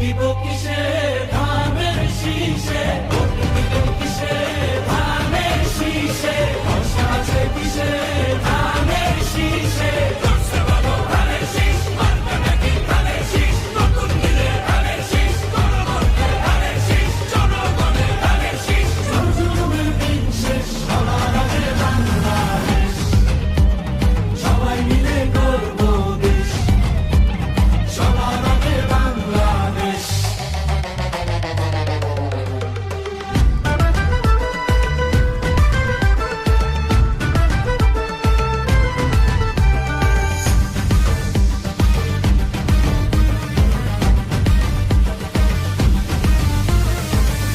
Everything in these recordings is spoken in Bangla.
দিব কিসে ধানের শীষে, ভোট দিব কিসে ধানের শীষে, ভরসা আছে কিসে ধানের শীষে। করছে ভালো ধানের শীষ, মারবে নাকি ধানের শীষ, নতুন দিলে ধানের শীষ, গণভোটে ধানের শীষ, জনগণে ধানের শীষ। জুলুমের দিন শেষ, সবার আগে বাংলাদেশ, সবাই মিলে করবো দেশ, সবার আগে বাংলাদেশ।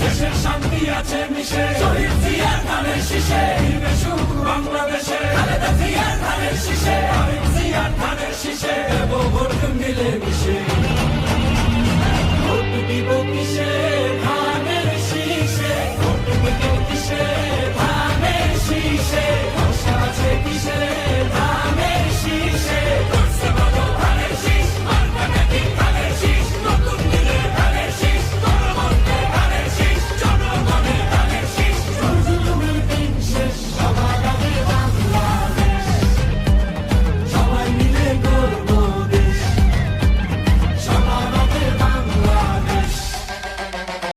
দেশের শান্তি আছে মিশে, শহীদ জিয়ার ধানের শীষে, ফিরবে সুখ বাংলাদেশে, খালেদা জিয়ার ধানের শীষে, আরিফ জিয়ার ধানের শীষে, দেব ভোট মিলে মিশে।